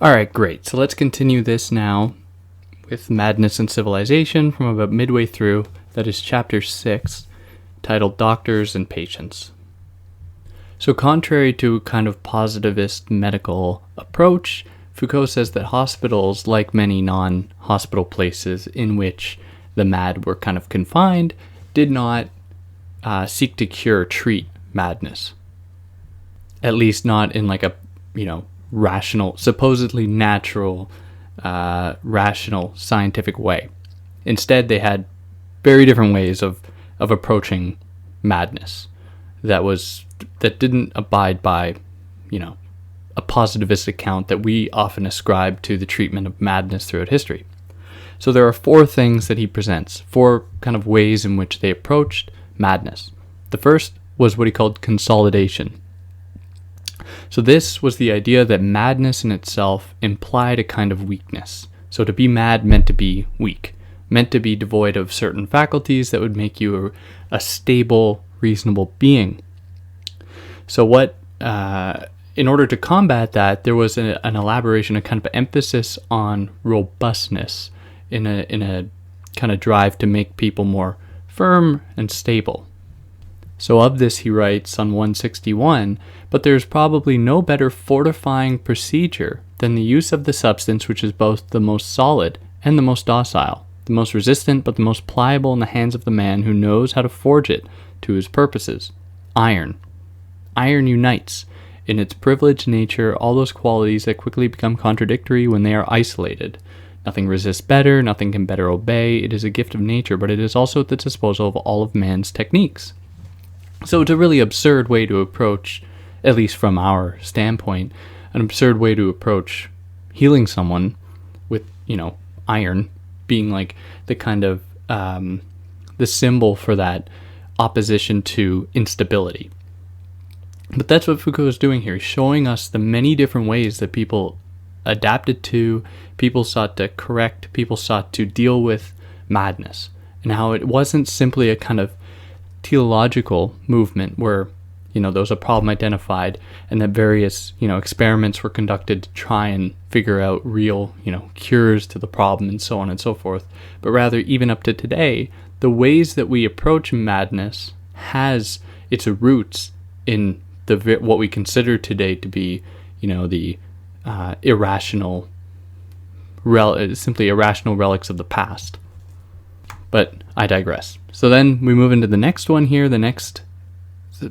Alright, great. So let's continue this now with Madness and Civilization from about midway through. That is chapter 6, titled Doctors and Patients. So contrary to kind of positivist medical approach, Foucault says that hospitals, like many non-hospital places in which the mad were kind of confined, did not seek to cure or treat madness. At least not in like a, rational, supposedly natural, rational, scientific way. Instead, they had very different ways of approaching madness that didn't abide by, a positivist account that we often ascribe to the treatment of madness throughout history. So there are 4 things that he presents, 4 kind of ways in which they approached madness. The first was what he called consolidation. So this was the idea that madness in itself implied a kind of weakness. So to be mad meant to be weak, meant to be devoid of certain faculties that would make you a stable, reasonable being. So in order to combat that, there was an elaboration, a kind of emphasis on robustness in a kind of drive to make people more firm and stable. So of this he writes on 161, but there is probably no better fortifying procedure than the use of the substance which is both the most solid and the most docile, the most resistant but the most pliable in the hands of the man who knows how to forge it to his purposes. Iron. Iron unites, in its privileged nature, all those qualities that quickly become contradictory when they are isolated. Nothing resists better, nothing can better obey. It is a gift of nature, but it is also at the disposal of all of man's techniques. So it's a really absurd way to approach, at least from our standpoint, an absurd way to approach healing someone with, iron being like the kind of, the symbol for that opposition to instability. But that's what Foucault is doing here. He's showing us the many different ways that people adapted to, people sought to correct, people sought to deal with madness, and how it wasn't simply a kind of teleological movement where, there was a problem identified and that various, experiments were conducted to try and figure out real, cures to the problem and so on and so forth. But rather, even up to today, the ways that we approach madness has its roots in what we consider today to be, the irrational, simply irrational relics of the past. But I digress. So then we move into the next one here, the next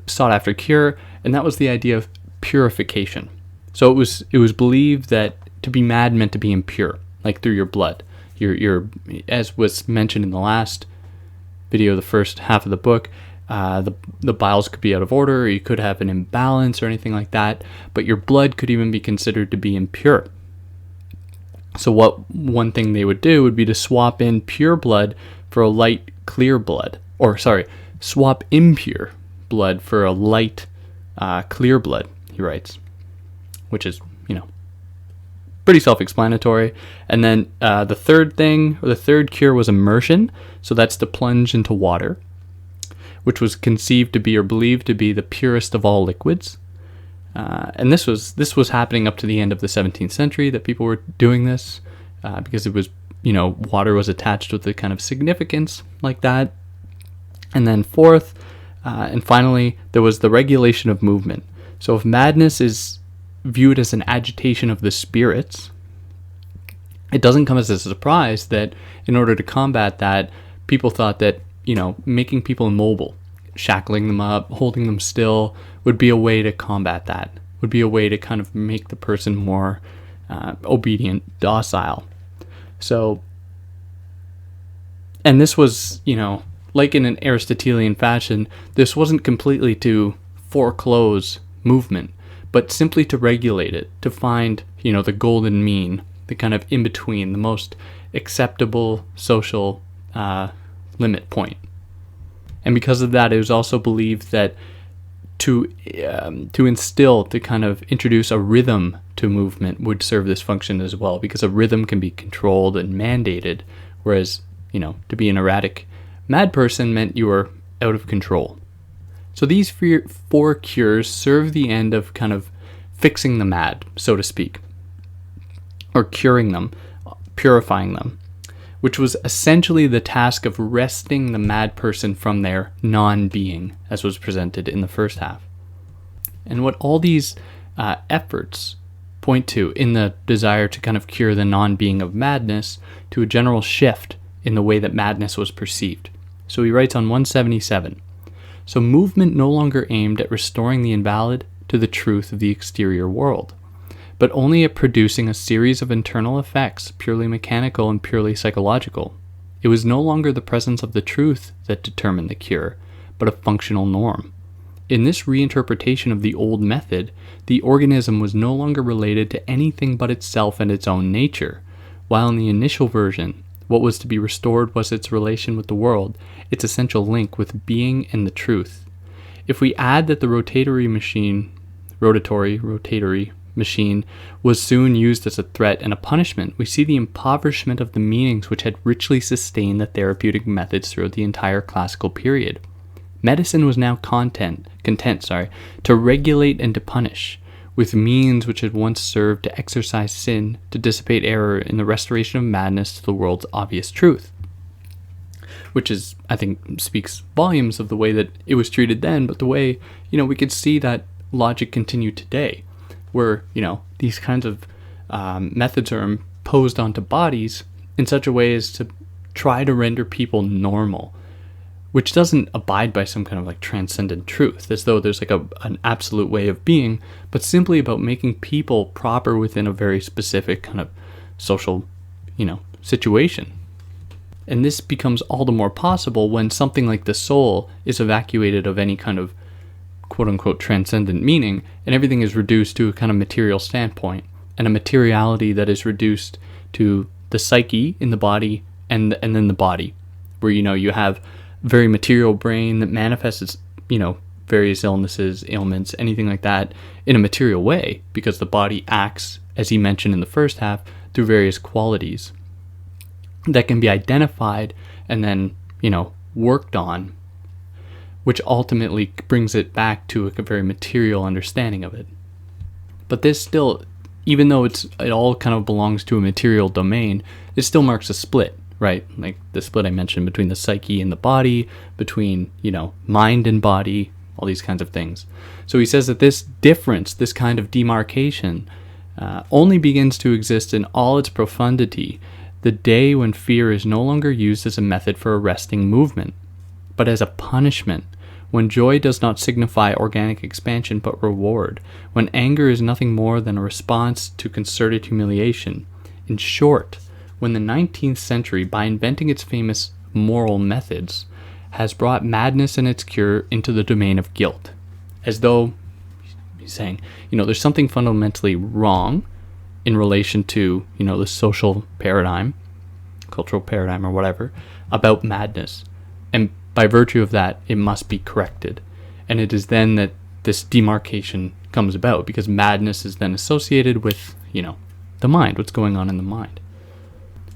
sought after cure, and that was the idea of purification. So it was believed that to be mad meant to be impure, like through your blood. Your as was mentioned in the last video, the first half of the book, the biles could be out of order, or you could have an imbalance or anything like that, but your blood could even be considered to be impure. So one thing they would do would be to swap in pure blood for a light, clear blood. Swap impure blood for a light, clear blood, he writes. Which is, pretty self-explanatory. And then the third cure was immersion. So that's to plunge into water, which was conceived to be or believed to be the purest of all liquids. And this was happening up to the end of the 17th century that people were doing this because it was, water was attached with a kind of significance like that. And then fourth, and finally, there was the regulation of movement. So if madness is viewed as an agitation of the spirits, it doesn't come as a surprise that in order to combat that, people thought that, making people immobile, shackling them up, holding them still, would be a way to combat that, would be a way to kind of make the person more obedient, docile. So, and this was, like in an Aristotelian fashion, this wasn't completely to foreclose movement, but simply to regulate it, to find, the golden mean, the kind of in-between, the most acceptable social limit point. And because of that, it was also believed that to instill, to kind of introduce a rhythm to movement would serve this function as well, because a rhythm can be controlled and mandated, whereas, to be an erratic mad person meant you were out of control. So these 4 cures serve the end of kind of fixing the mad, so to speak. or curing them, purifying them, which was essentially the task of wresting the mad person from their non-being, as was presented in the first half. And what all these efforts point to in the desire to kind of cure the non-being of madness to a general shift in the way that madness was perceived. So he writes on 177, so movement no longer aimed at restoring the invalid to the truth of the exterior world, but only at producing a series of internal effects, purely mechanical and purely psychological. It was no longer the presence of the truth that determined the cure, but a functional norm. In this reinterpretation of the old method, the organism was no longer related to anything but itself and its own nature, while in the initial version, what was to be restored was its relation with the world, its essential link with being and the truth. If we add that the rotatory machine was soon used as a threat and a punishment, we see the impoverishment of the meanings which had richly sustained the therapeutic methods throughout the entire classical period. Medicine was now content to regulate and to punish, with means which had once served to exorcise sin, to dissipate error in the restoration of madness to the world's obvious truth. Which is, I think, speaks volumes of the way that it was treated then, but the way, we could see that logic continue today, where, these kinds of methods are imposed onto bodies in such a way as to try to render people normal, which doesn't abide by some kind of like transcendent truth, as though there's like an absolute way of being, but simply about making people proper within a very specific kind of social, situation. And this becomes all the more possible when something like the soul is evacuated of any kind of quote-unquote transcendent meaning, and everything is reduced to a kind of material standpoint, and a materiality that is reduced to the psyche in the body and then the body, where you have very material brain that manifests its, various illnesses, ailments, anything like that in a material way, because the body acts, as he mentioned in the first half, through various qualities that can be identified and then, worked on, which ultimately brings it back to a very material understanding of it. But this still, even though it all kind of belongs to a material domain, it still marks a split, right? Like the split I mentioned between the psyche and the body, between, mind and body, all these kinds of things. So he says that this difference, this kind of demarcation, only begins to exist in all its profundity the day when fear is no longer used as a method for arresting movement, but as a punishment, when joy does not signify organic expansion but reward, when anger is nothing more than a response to concerted humiliation. In short, when the 19th century, by inventing its famous moral methods, has brought madness and its cure into the domain of guilt, as though he's saying, there's something fundamentally wrong in relation to, the social paradigm, cultural paradigm or whatever, about madness. And by virtue of that, it must be corrected. And it is then that this demarcation comes about, because madness is then associated with, the mind, what's going on in the mind.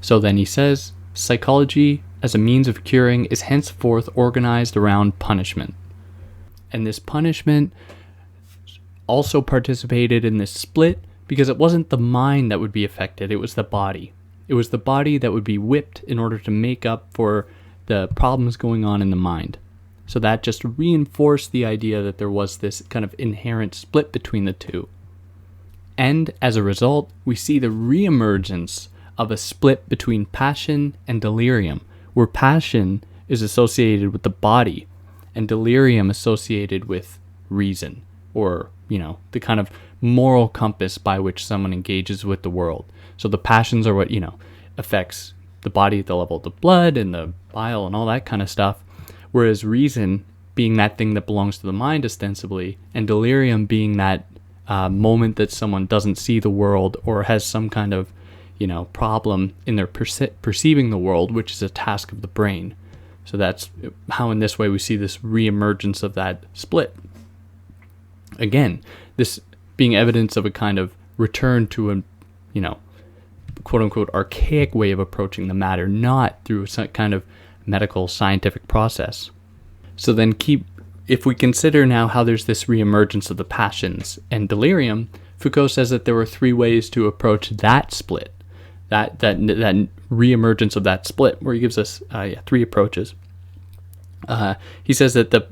So then he says, psychology as a means of curing is henceforth organized around punishment. And this punishment also participated in this split because it wasn't the mind that would be affected, it was the body. It was the body that would be whipped in order to make up for the problems going on in the mind. So that just reinforced the idea that there was this kind of inherent split between the two. And as a result, we see the reemergence of a split between passion and delirium, where passion is associated with the body and delirium associated with reason, or, the kind of moral compass by which someone engages with the world. So the passions are what, affects the body at the level of the blood and the bile and all that kind of stuff, whereas reason being that thing that belongs to the mind ostensibly, and delirium being that moment that someone doesn't see the world or has some kind of, problem in their perceiving the world, which is a task of the brain. So that's how in this way we see this reemergence of that split. Again, this being evidence of a kind of return to a, quote-unquote archaic way of approaching the matter, not through some kind of medical scientific process. So then if we consider now how there's this reemergence of the passions and delirium, Foucault says that there were three ways to approach that split. that reemergence of that split, where he gives us three approaches. He says that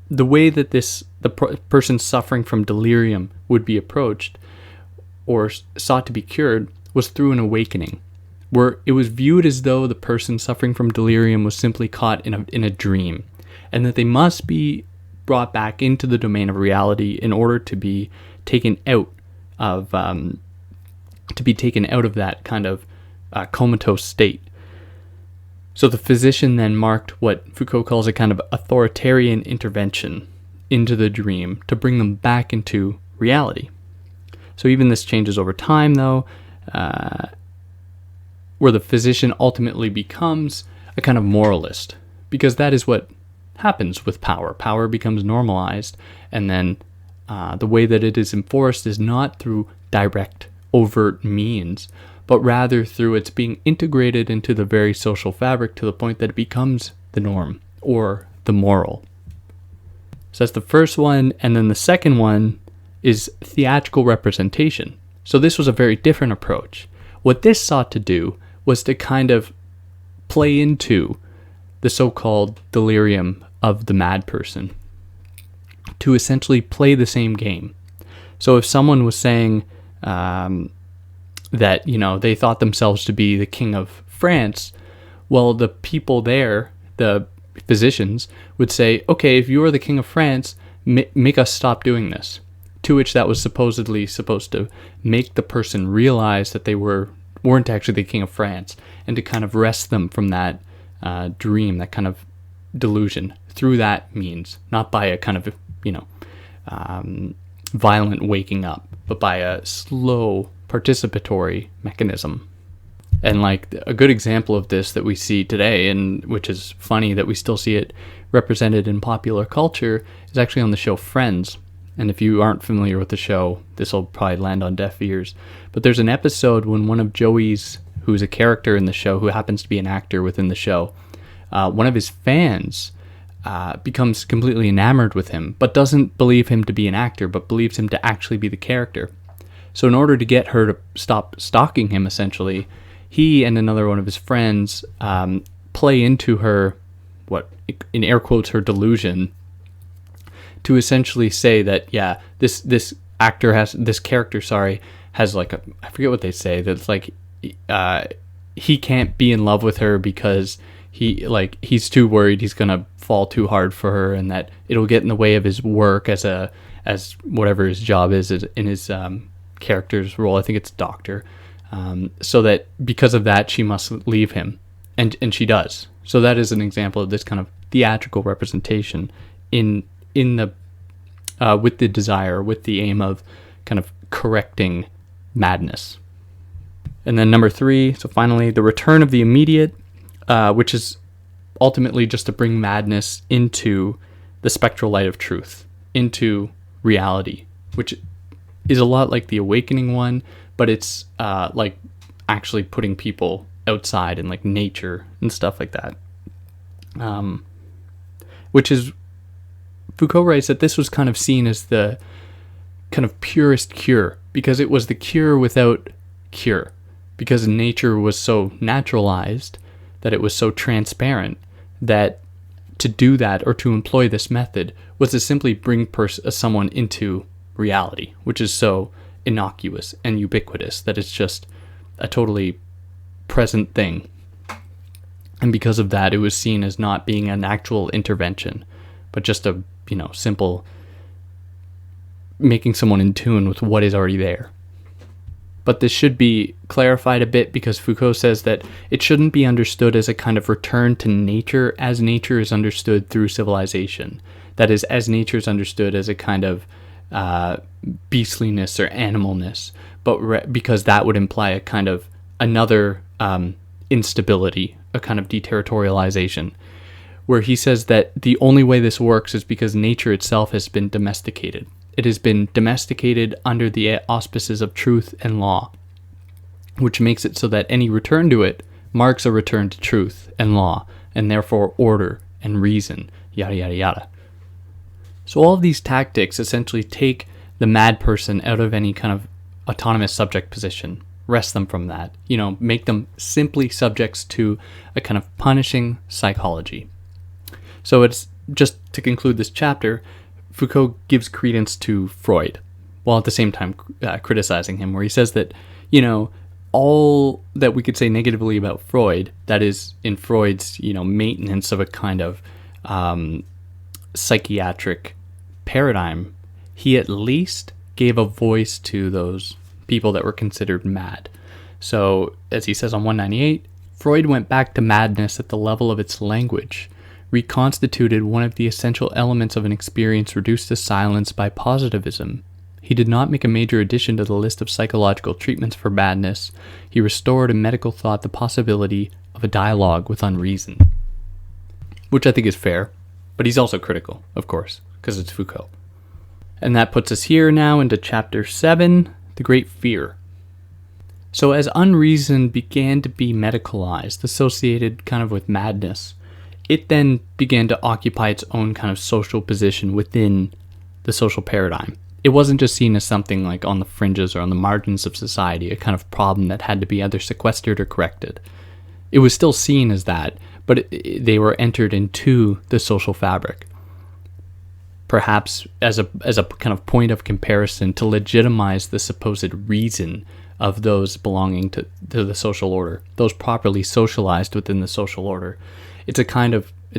the way that the person suffering from delirium would be approached or sought to be cured was through an awakening, where it was viewed as though the person suffering from delirium was simply caught in a dream, and that they must be brought back into the domain of reality in order to be taken out of that kind of comatose state. So the physician then marked what Foucault calls a kind of authoritarian intervention into the dream to bring them back into reality. So even this changes over time, though, where the physician ultimately becomes a kind of moralist, because that is what happens with power. Power becomes normalized, and then the way that it is enforced is not through direct, overt means, but rather through its being integrated into the very social fabric to the point that it becomes the norm or the moral. So that's the first one, and then the second one is theatrical representation. So this was a very different approach. What this sought to do was to kind of play into the so-called delirium of the mad person, to essentially play the same game. So if someone was saying that, they thought themselves to be the king of France, well, the people there, the physicians, would say, okay, if you are the king of France, make us stop doing this. To which that was supposedly supposed to make the person realize that they weren't actually the king of France, and to kind of wrest them from that dream, that kind of delusion, through that means, not by a kind of, violent waking up, but by a slow participatory mechanism. And like a good example of this that we see today, and which is funny that we still see it represented in popular culture, is actually on the show Friends. And if you aren't familiar with the show, this will probably land on deaf ears. But there's an episode when one of Joey's, who's a character in the show, who happens to be an actor within the show, one of his fans becomes completely enamored with him, but doesn't believe him to be an actor, but believes him to actually be the character. So in order to get her to stop stalking him, essentially, he and another one of his friends play into her, what, in air quotes, her delusion, to essentially say that, this character has like I forget what they say, that's like he can't be in love with her because he's too worried he's gonna fall too hard for her, and that it'll get in the way of his work as whatever his job is in his character's role. I think it's doctor. So that because of that, she must leave him, and she does. So that is an example of this kind of theatrical representation in the with the desire, with the aim of kind of correcting madness. And then number 3, so finally, the return of the immediate, which is ultimately just to bring madness into the spectral light of truth, into reality, which is a lot like the awakening one, but it's like actually putting people outside in like nature and stuff like that. Which is, Foucault writes that this was kind of seen as the kind of purest cure, because it was the cure without cure, because nature was so naturalized, that it was so transparent, that to do that or to employ this method was to simply bring someone into reality, which is so innocuous and ubiquitous that it's just a totally present thing. And because of that, it was seen as not being an actual intervention, but just a simple making someone in tune with what is already there. But this should be clarified a bit, because Foucault says that it shouldn't be understood as a kind of return to nature as nature is understood through civilization. That is, as nature is understood as a kind of beastliness or animalness, but because that would imply a kind of another instability, a kind of deterritorialization, where he says that the only way this works is because nature itself has been domesticated. It has been domesticated under the auspices of truth and law, which makes it so that any return to it marks a return to truth and law, and therefore order and reason, yada yada yada. So all of these tactics essentially take the mad person out of any kind of autonomous subject position, wrest them from that, make them simply subjects to a kind of punishing psychology. So it's just to conclude this chapter, Foucault gives credence to Freud, while at the same time criticizing him, where he says that, all that we could say negatively about Freud, that is in Freud's, maintenance of a kind of psychiatric paradigm, he at least gave a voice to those people that were considered mad. So, as he says on 198, Freud went back to madness at the level of its language, reconstituted one of the essential elements of an experience reduced to silence by positivism. He did not make a major addition to the list of psychological treatments for madness. He restored in medical thought the possibility of a dialogue with unreason. Which I think is fair, but he's also critical, of course, because it's Foucault. And that puts us here now into chapter 7, the Great Fear. So as unreason began to be medicalized, associated kind of with madness, it then began to occupy its own kind of social position within the social paradigm. It wasn't just seen as something like on the fringes or on the margins of society, a kind of problem that had to be either sequestered or corrected. It was still seen as that, but they were entered into the social fabric, perhaps as a kind of point of comparison to legitimize the supposed reason of those belonging to the social order, those properly socialized within the social order. It's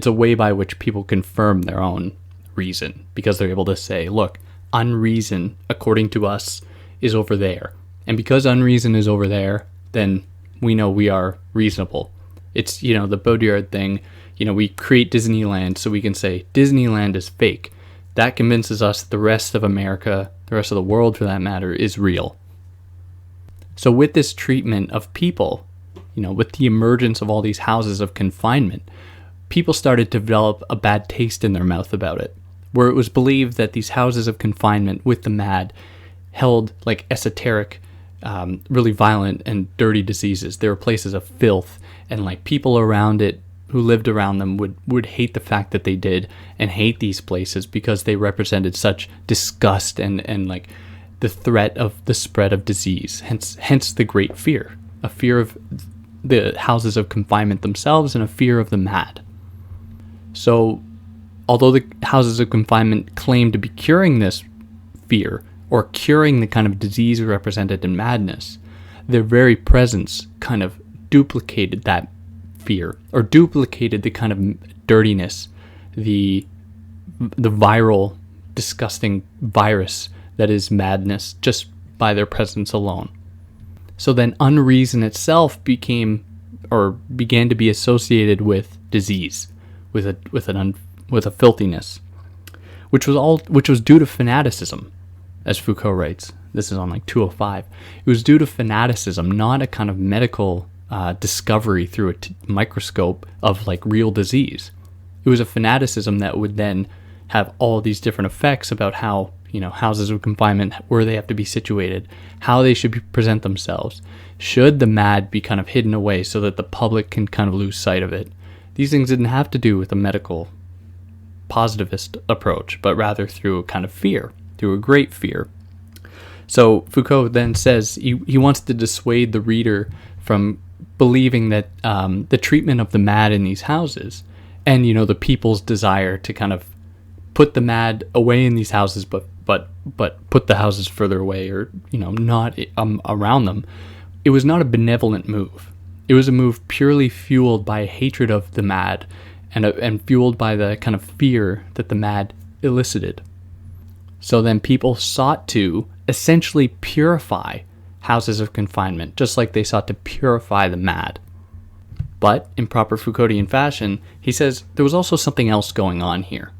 a way by which people confirm their own reason, because they're able to say, look, unreason, according to us, is over there. And because unreason is over there, then we know we are reasonable. It's, the Baudrillard thing, we create Disneyland so we can say Disneyland is fake. That convinces us that the rest of America, the rest of the world for that matter, is real. So with this treatment of people, with the emergence of all these houses of confinement, people started to develop a bad taste in their mouth about it, where it was believed that these houses of confinement with the mad held like esoteric, really violent and dirty diseases. They were places of filth, and like people around it who lived around them would hate the fact that they did, and hate these places because they represented such disgust and like the threat of the spread of disease. Hence the great fear, a fear of the houses of confinement themselves and a fear of the mad. So although the houses of confinement claimed to be curing this fear, or curing the kind of disease represented in madness, their very presence kind of duplicated that fear, or duplicated the kind of dirtiness, the viral, disgusting virus that is madness, just by their presence alone. So then unreason itself began to be associated with disease, with a filthiness, which was due to fanaticism, as Foucault writes. This is on like 205. It was due to fanaticism, not a kind of medical discovery through a microscope of like real disease. It was a fanaticism that would then have all these different effects about how, houses of confinement, where they have to be situated, how they should present themselves. Should the mad be kind of hidden away so that the public can kind of lose sight of it? These things didn't have to do with a medical positivist approach, but rather through a kind of fear, through a great fear. So Foucault then says he wants to dissuade the reader from believing that the treatment of the mad in these houses, and the people's desire to kind of put the mad away in these houses, but put the houses further away, or not around them. It was not a benevolent move. It was a move purely fueled by a hatred of the mad, and fueled by the kind of fear that the mad elicited. So then people sought to essentially purify houses of confinement, just like they sought to purify the mad. But in proper Foucauldian fashion, he says there was also something else going on here,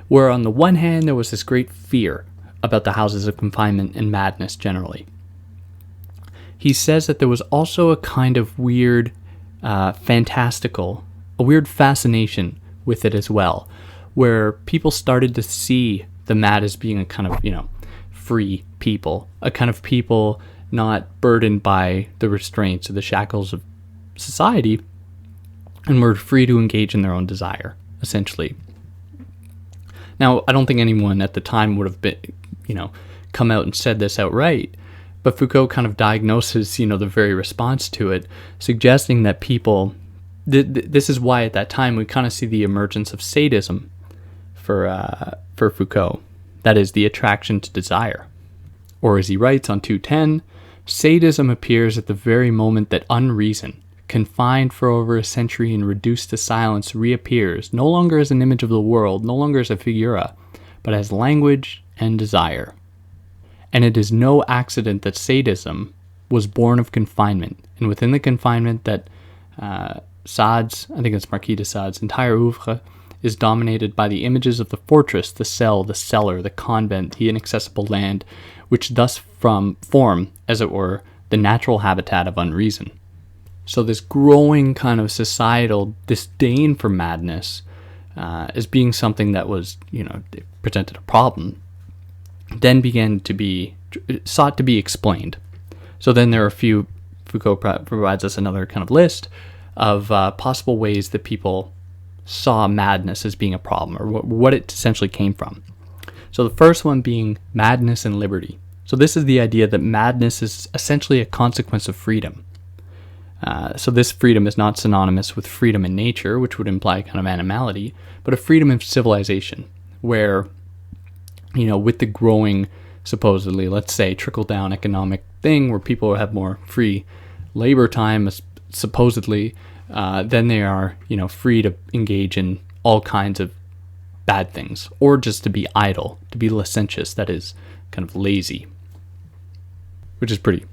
where on the one hand there was this great fear about the houses of confinement and madness generally. He says that there was also a kind of weird, fantastical, a weird fascination with it as well, where people started to see the mad as being a kind of, free people, a kind of people not burdened by the restraints or the shackles of society, and were free to engage in their own desire, essentially. Now, I don't think anyone at the time would have been, come out and said this outright, But Foucault kind of diagnoses, the very response to it, suggesting that people, this is why at that time we kind of see the emergence of sadism for Foucault. That is, the attraction to desire. Or as he writes on 210, sadism appears at the very moment that unreason, confined for over a century and reduced to silence, reappears, no longer as an image of the world, no longer as a figura, but as language and desire. And it is no accident that sadism was born of confinement, and within the confinement that Sade's, I think it's Marquis de Sade's entire oeuvre, is dominated by the images of the fortress, the cell, the cellar, the convent, the inaccessible land, which thus form, as it were, the natural habitat of unreason. So this growing kind of societal disdain for madness as being something that was, presented a problem, then began to be sought to be explained. So then there are Foucault provides us another kind of list of possible ways that people saw madness as being a problem, or what it essentially came from. So the first one being madness and liberty. So this is the idea that madness is essentially a consequence of freedom. So this freedom is not synonymous with freedom in nature, which would imply kind of animality, but a freedom of civilization, where, with the growing, supposedly, let's say, trickle-down economic thing where people have more free labor time, supposedly, then they are, free to engage in all kinds of bad things, or just to be idle, to be licentious, that is, kind of lazy, which is pretty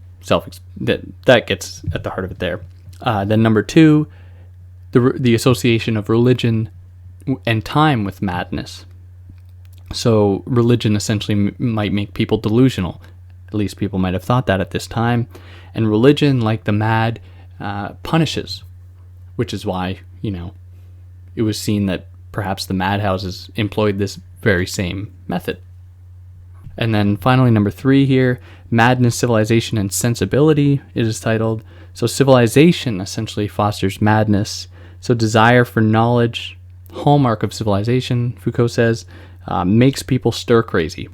that gets at the heart of it there. Then number two, the association of religion and time with madness. So religion essentially might make people delusional. At least people might have thought that at this time. And religion, like the mad, punishes, which is why, it was seen that perhaps the madhouses employed this very same method. And then finally, number three here, madness, civilization, and sensibility, it is titled. So civilization essentially fosters madness. So desire for knowledge, hallmark of civilization, Foucault says, makes people stir crazy.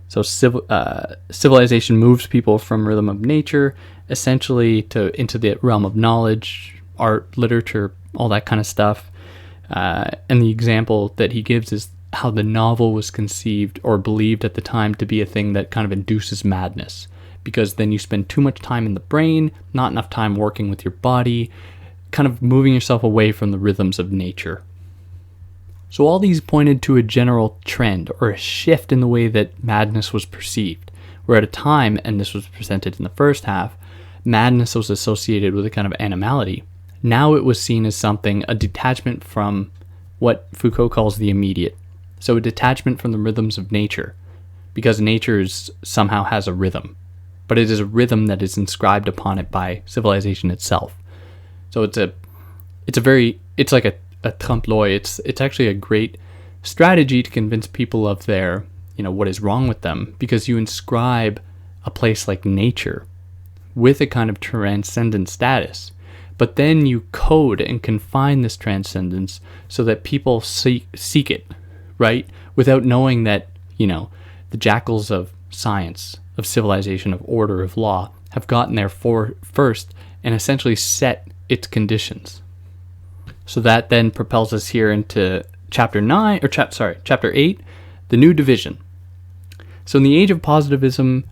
So civilization moves people from rhythm of nature, essentially into the realm of knowledge, art, literature, all that kind of stuff. And the example that he gives is how the novel was conceived or believed at the time to be a thing that kind of induces madness, because then you spend too much time in the brain, not enough time working with your body, kind of moving yourself away from the rhythms of nature. So all these pointed to a general trend or a shift in the way that madness was perceived, where at a time, and this was presented in the first half, madness was associated with a kind of animality. Now it was seen as something, a detachment from what Foucault calls the immediate. So a detachment from the rhythms of nature, because nature somehow has a rhythm, but it is a rhythm that is inscribed upon it by civilization itself. So it's like a trompe l'oeil. It's actually a great strategy to convince people of their, what is wrong with them, because you inscribe a place like nature with a kind of transcendent status. But then you code and confine this transcendence so that people seek it, right? Without knowing that, the jackals of science, of civilization, of order, of law, have gotten there first and essentially set its conditions. So that then propels us here into chapter 8, the new division. So in the age of positivism,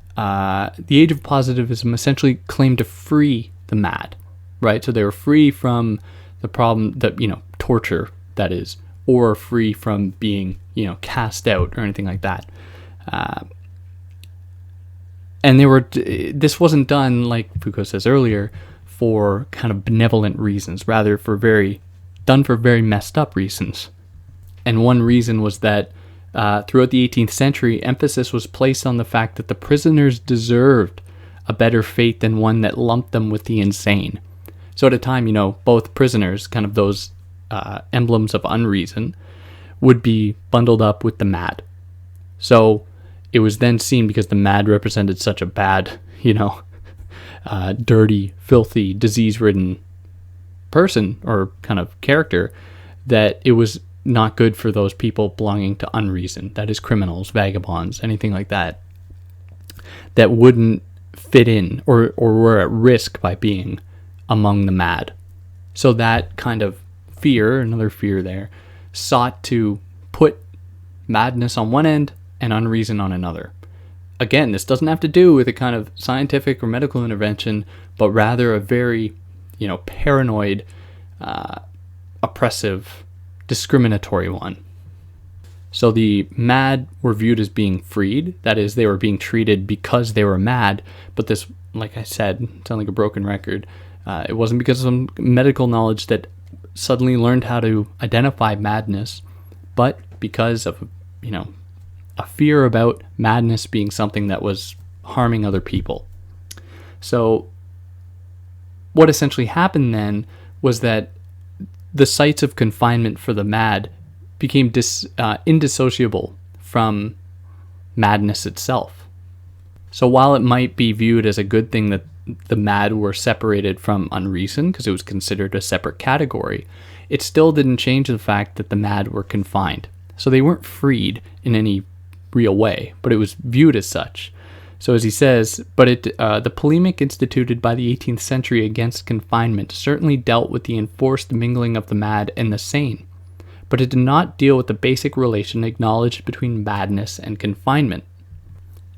essentially claimed to free the mad, right? So they were free from the problem that, torture, that is, or free from being, cast out or anything like that. And this wasn't done, like Foucault says earlier, for kind of benevolent reasons, rather done for very messed up reasons. And one reason was that throughout the 18th century, emphasis was placed on the fact that the prisoners deserved a better fate than one that lumped them with the insane. So at a time, both prisoners, kind of those emblems of unreason, would be bundled up with the mad. So it was then seen, because the mad represented such a bad, dirty, filthy, disease-ridden person or kind of character, that it was not good for those people belonging to unreason, that is criminals, vagabonds, anything like that, that wouldn't fit in or were at risk by being among the mad. So that kind of fear, another fear there, sought to put madness on one end and unreason on another. Again, this doesn't have to do with a kind of scientific or medical intervention, but rather a very, paranoid, oppressive, discriminatory one. So the mad were viewed as being freed. That is, they were being treated because they were mad. But this, like I said, sound like a broken record. It wasn't because of some medical knowledge that suddenly learned how to identify madness, but because of, a fear about madness being something that was harming other people. So what essentially happened then was that the sites of confinement for the mad became indissociable from madness itself. So while it might be viewed as a good thing that the mad were separated from unreason, because it was considered a separate category, it still didn't change the fact that the mad were confined. So they weren't freed in any real way, but it was viewed as such. So as he says, the polemic instituted by the 18th century against confinement certainly dealt with the enforced mingling of the mad and the sane, but it did not deal with the basic relation acknowledged between madness and confinement.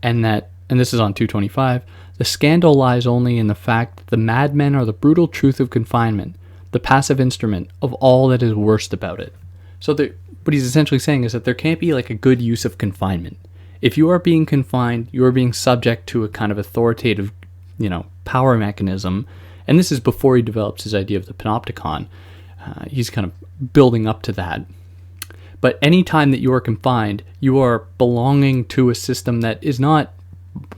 And this is on 225, the scandal lies only in the fact that the madmen are the brutal truth of confinement, the passive instrument of all that is worst about it. So what he's essentially saying is that there can't be like a good use of confinement. If you are being confined, you are being subject to a kind of authoritative, power mechanism. And this is before he develops his idea of the panopticon. He's kind of building up to that. But any time that you are confined, you are belonging to a system that is not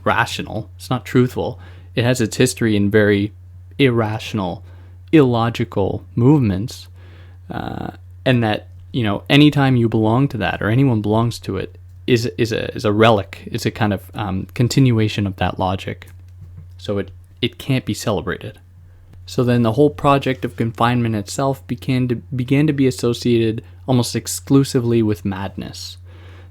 rational. It's not truthful. It has its history in very irrational, illogical movements. And that, anytime you belong to that or anyone belongs to it, is a relic, is a kind of continuation of that logic. So it can't be celebrated. So then the whole project of confinement itself began to be associated almost exclusively with madness.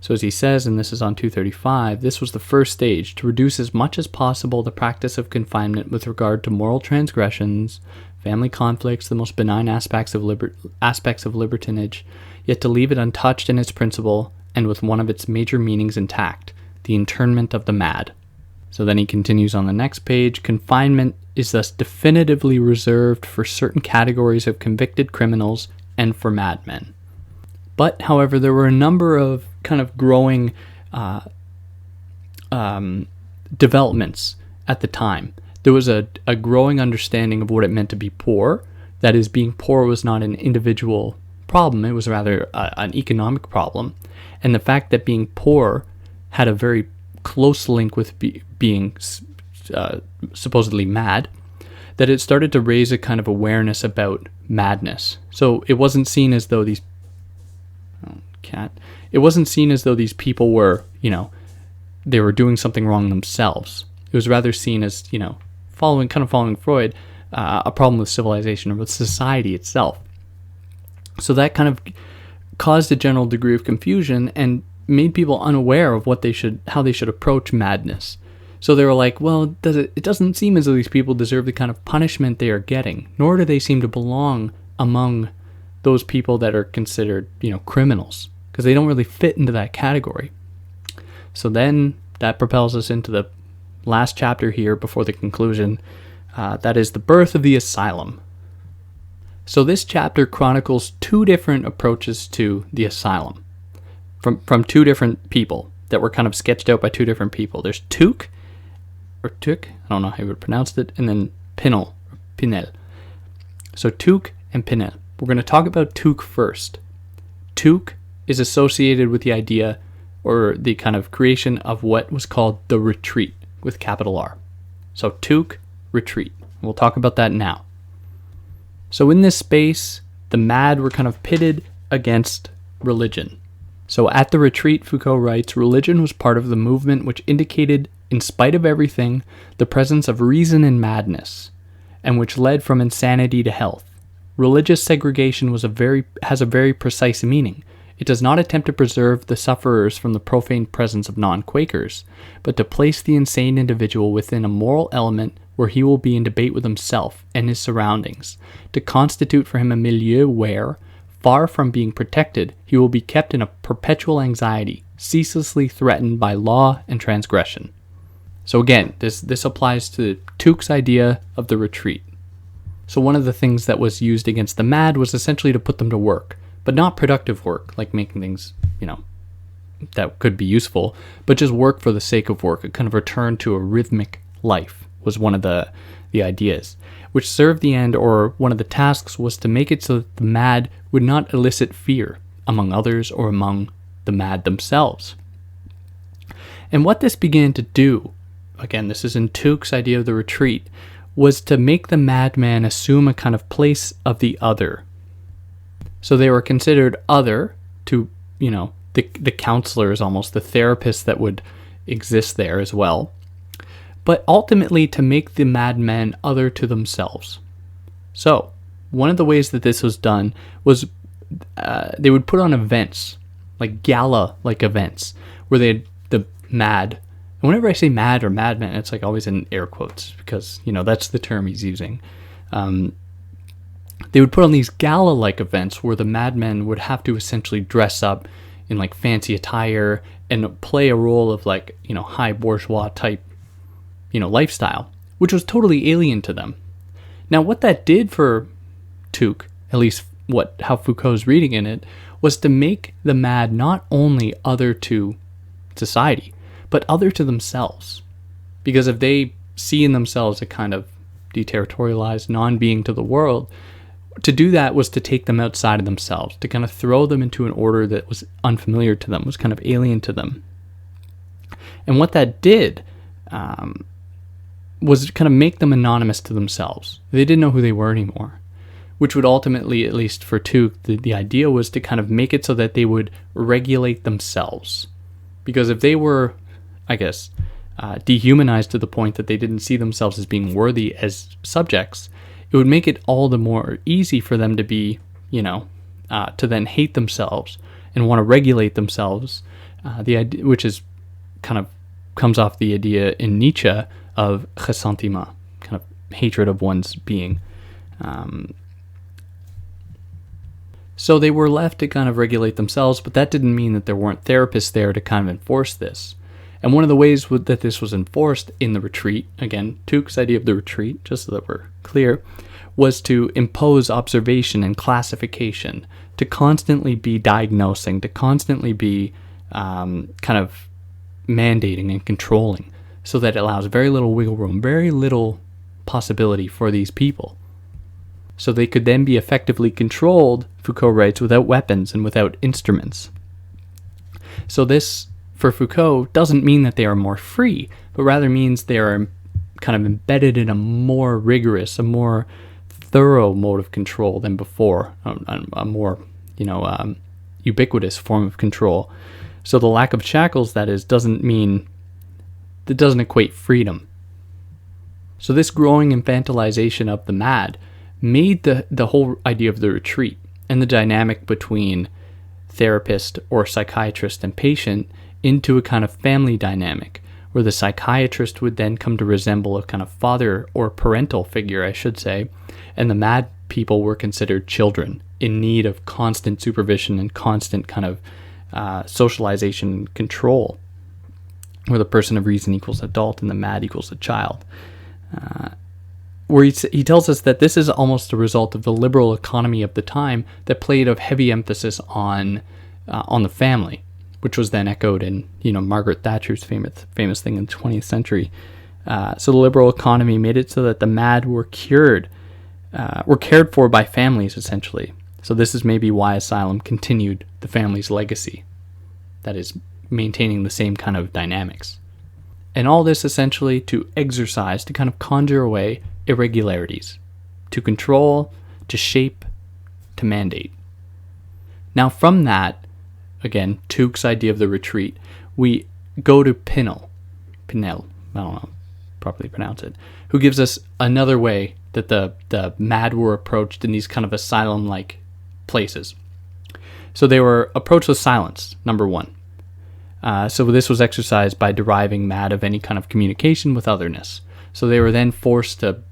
So as he says, and this is on 235, this was the first stage to reduce as much as possible the practice of confinement with regard to moral transgressions, family conflicts, the most benign aspects of libertinage, yet to leave it untouched in its principle and with one of its major meanings intact, the internment of the mad. So then he continues on the next page, confinement is thus definitively reserved for certain categories of convicted criminals and for madmen. But, however, there were a number of kind of growing developments at the time. There was a growing understanding of what it meant to be poor. That is, being poor was not an individual problem, it was rather an economic problem. And the fact that being poor had a very close link with being supposedly mad, that it started to raise a kind of awareness about madness. So it wasn't seen as though these people were, they were doing something wrong themselves. It was rather seen as, following Freud, a problem with civilization or with society itself. So that kind of caused a general degree of confusion and made people unaware of how they should approach madness. So they were like, well, it doesn't seem as though these people deserve the kind of punishment they are getting, nor do they seem to belong among those people that are considered, criminals, because they don't really fit into that category. So then that propels us into the last chapter here before the conclusion. That is the birth of the asylum. So this chapter chronicles two different approaches to the asylum from two different people that were kind of sketched out by two different people. There's Tuc, I don't know how you would pronounce it, and then Pinel. So Tuc and Pinel. We're going to talk about Tuc first. Tuc is associated with the idea or the kind of creation of what was called the retreat with capital R. So Tuc, retreat. We'll talk about that now. So in this space, the mad were kind of pitted against religion. So at the retreat, Foucault writes, religion was part of the movement which indicated, in spite of everything, the presence of reason in madness, and which led from insanity to health. Religious segregation has a very precise meaning. It does not attempt to preserve the sufferers from the profane presence of non-Quakers, but to place the insane individual within a moral element where he will be in debate with himself and his surroundings, to constitute for him a milieu where, far from being protected, he will be kept in a perpetual anxiety, ceaselessly threatened by law and transgression. So again, this applies to Tuke's idea of the retreat. So one of the things that was used against the mad was essentially to put them to work, but not productive work, like making things, that could be useful, but just work for the sake of work, a kind of return to a rhythmic life was one of the ideas, which served the end, or one of the tasks was to make it so that the mad would not elicit fear among others or among the mad themselves. And what this began to do, again, this is in Tuke's idea of the retreat, was to make the madman assume a kind of place of the other. So they were considered other to, the counselors, almost the therapists that would exist there as well, but ultimately to make the madmen other to themselves. So one of the ways that this was done was they would put on events, like gala-like events, where they had the mad. And whenever I say mad or madman, it's like always in air quotes because, that's the term he's using. They would put on these gala-like events where the madmen would have to essentially dress up in like fancy attire and play a role of like, high bourgeois type, lifestyle, which was totally alien to them. Now, what that did for Tuke, at least how Foucault's reading in it, was to make the mad not only other to society, but other to themselves. Because if they see in themselves a kind of deterritorialized non-being to the world, to do that was to take them outside of themselves, to kind of throw them into an order that was unfamiliar to them, was kind of alien to them. And what that did was kind of make them anonymous to themselves. They didn't know who they were anymore, which would ultimately, at least for Tuke, the idea was to kind of make it so that they would regulate themselves. Because if they were, dehumanized to the point that they didn't see themselves as being worthy as subjects, it would make it all the more easy for them to be, to then hate themselves and want to regulate themselves. The idea, which is kind of comes off the idea in Nietzsche of ressentiment, kind of hatred of one's being. So they were left to kind of regulate themselves, but that didn't mean that there weren't therapists there to kind of enforce this. And one of the ways that this was enforced in the retreat, again, Tuke's idea of the retreat, just so that we're clear, was to impose observation and classification, to constantly be diagnosing, to constantly be kind of mandating and controlling, so that it allows very little wiggle room, very little possibility for these people. So they could then be effectively controlled, Foucault writes, without weapons and without instruments. So this, for Foucault, doesn't mean that they are more free, but rather means they are kind of embedded in a more rigorous, a more thorough mode of control than before, a more, ubiquitous form of control. So the lack of shackles, that is, doesn't equate freedom. So this growing infantilization of the mad made the whole idea of the retreat and the dynamic between therapist or psychiatrist and patient into a kind of family dynamic, where the psychiatrist would then come to resemble a kind of father or parental figure, I should say, and the mad people were considered children in need of constant supervision and constant kind of socialization and control, where the person of reason equals adult and the mad equals a child. Where he tells us that this is almost a result of the liberal economy of the time that played a heavy emphasis on the family, which was then echoed in Margaret Thatcher's famous thing in the 20th century. So the liberal economy made it so that the mad were cared for by families, essentially. So this is maybe why asylum continued the family's legacy, that is, maintaining the same kind of dynamics. And all this essentially to exercise, to kind of conjure away irregularities, to control, to shape, to mandate. Now from that, again, Tuke's idea of the retreat, we go to Pinel, I don't know properly pronounce it, who gives us another way that the mad were approached in these kind of asylum-like places. So they were approached with silence, number one. So this was exercised by deriving mad of any kind of communication with otherness. So they were then forced to,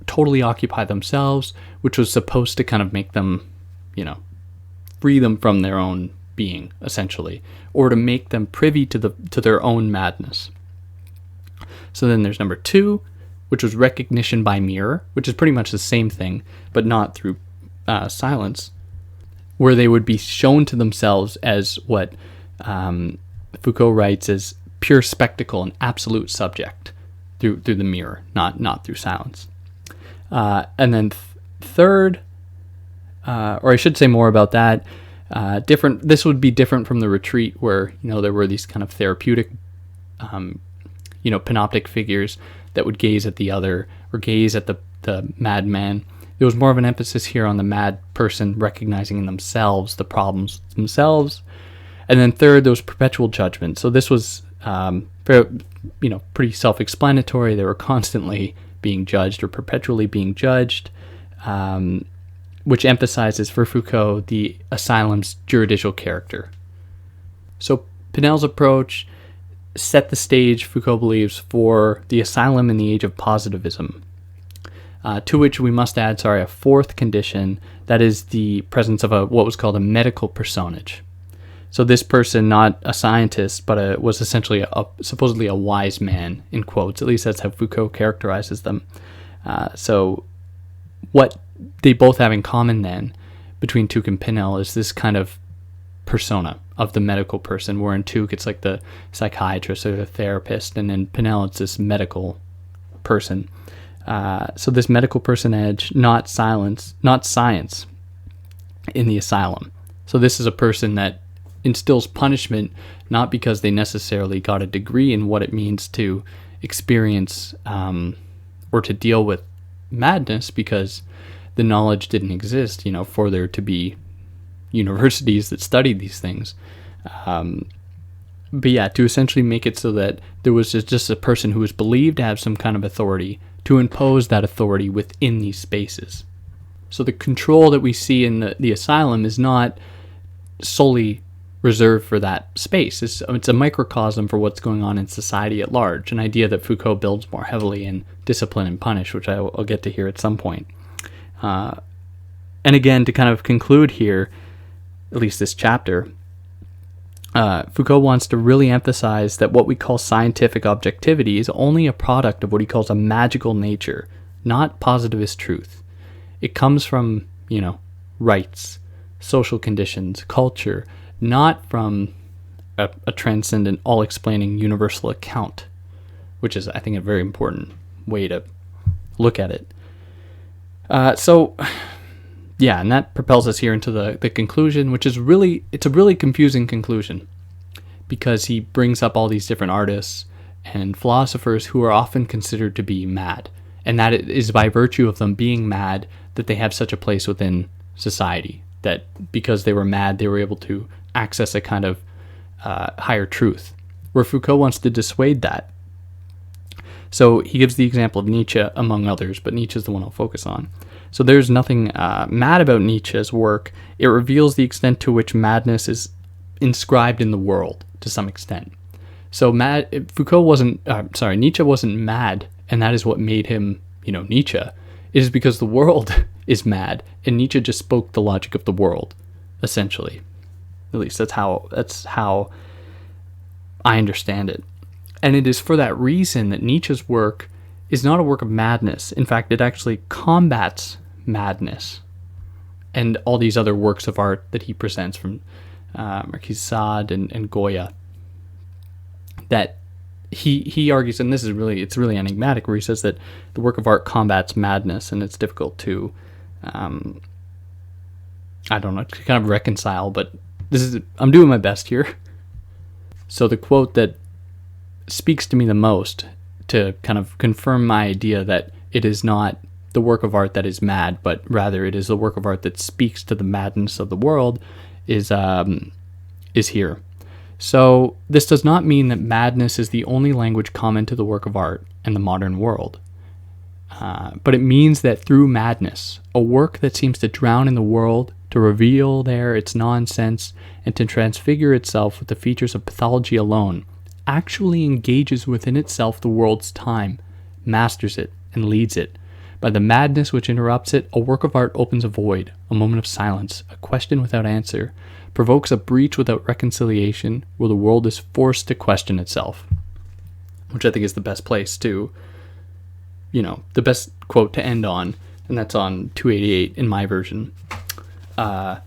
totally occupy themselves, which was supposed to kind of make them, free them from their own being, essentially, or to make them privy to their own madness. So then there's number two, which was recognition by mirror, which is pretty much the same thing, but not through silence, where they would be shown to themselves as what Foucault writes as pure spectacle and absolute subject through the mirror, not through silence. And then third, or I should say more about that, different. This would be different from the retreat where, there were these kind of therapeutic, panoptic figures that would gaze at the other or gaze at the madman. There was more of an emphasis here on the mad person recognizing in themselves the problems themselves. And then third, there was perpetual judgment. So this was, pretty self-explanatory. They were constantly being judged or perpetually being judged, which emphasizes for Foucault the asylum's juridical character. So Pinel's approach set the stage, Foucault believes, for the asylum in the age of positivism, to which we must add, a fourth condition, that is the presence of what was called a medical personage. So this person, not a scientist, but was essentially supposedly a wise man, in quotes. At least that's how Foucault characterizes them. So what they both have in common then, between Tuke and Pinel, is this kind of persona of the medical person, where in Tuke it's like the psychiatrist or the therapist, and in Pinel it's this medical person. So this medical personage, not science in the asylum. So this is a person that instills punishment not because they necessarily got a degree in what it means to experience or to deal with madness, because the knowledge didn't exist, for there to be universities that studied these things. But yeah, to essentially make it so that there was just a person who was believed to have some kind of authority to impose that authority within these spaces. So the control that we see in the asylum is not solely reserved for that space. It's a microcosm for what's going on in society at large, an idea that Foucault builds more heavily in Discipline and Punish, which I'll get to here at some point. And again, to kind of conclude here, at least this chapter, Foucault wants to really emphasize that what we call scientific objectivity is only a product of what he calls a magical nature, not positivist truth. It comes from, rights, social conditions, culture, not from a transcendent, all-explaining universal account, which is, I think, a very important way to look at it. And that propels us here into the conclusion, which is it's a really confusing conclusion, because he brings up all these different artists and philosophers who are often considered to be mad, and that it is by virtue of them being mad that they have such a place within society, that because they were mad, they were able to access a kind of higher truth, where Foucault wants to dissuade that. So he gives the example of Nietzsche, among others, but Nietzsche is the one I'll focus on. So there's nothing mad about Nietzsche's work. It reveals the extent to which madness is inscribed in the world, to some extent. So Nietzsche wasn't mad, and that is what made him, Nietzsche. It is because the world is mad, and Nietzsche just spoke the logic of the world, essentially. At least that's how I understand it. And it is for that reason that Nietzsche's work is not a work of madness. In fact, it actually combats madness and all these other works of art that he presents, from Marquis de Sade and Goya, that he argues, and it's really enigmatic, where he says that the work of art combats madness, and it's difficult to, kind of reconcile, but I'm doing my best here. So the quote that speaks to me the most to kind of confirm my idea that it is not the work of art that is mad, but rather it is the work of art that speaks to the madness of the world, is here. So this does not mean that madness is the only language common to the work of art and the modern world. But it means that through madness, a work that seems to drown in the world to reveal there its nonsense, and to transfigure itself with the features of pathology alone, actually engages within itself the world's time, masters it, and leads it. By the madness which interrupts it, a work of art opens a void, a moment of silence, a question without answer, provokes a breach without reconciliation, where the world is forced to question itself. Which I think is the best place to, the best quote to end on, and that's on 288 in my version. And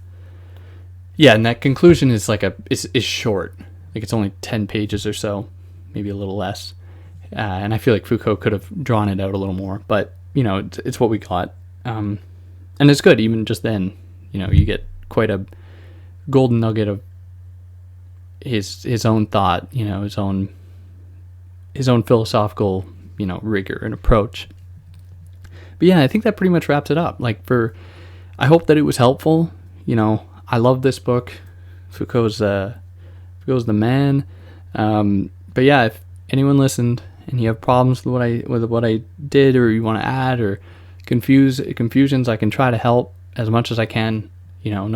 that conclusion is is short. Like, it's only 10 pages or so, maybe a little less. And I feel like Foucault could have drawn it out a little more, but it's what we got. And it's good. Even just then, you get quite a golden nugget of his own thought, his own philosophical, rigor and approach. But yeah, I think that pretty much wraps it up. I hope that it was helpful. I love this book. Foucault's the man. But yeah, if anyone listened and you have problems with what I did, or you want to add, or confusions, I can try to help as much as I can. No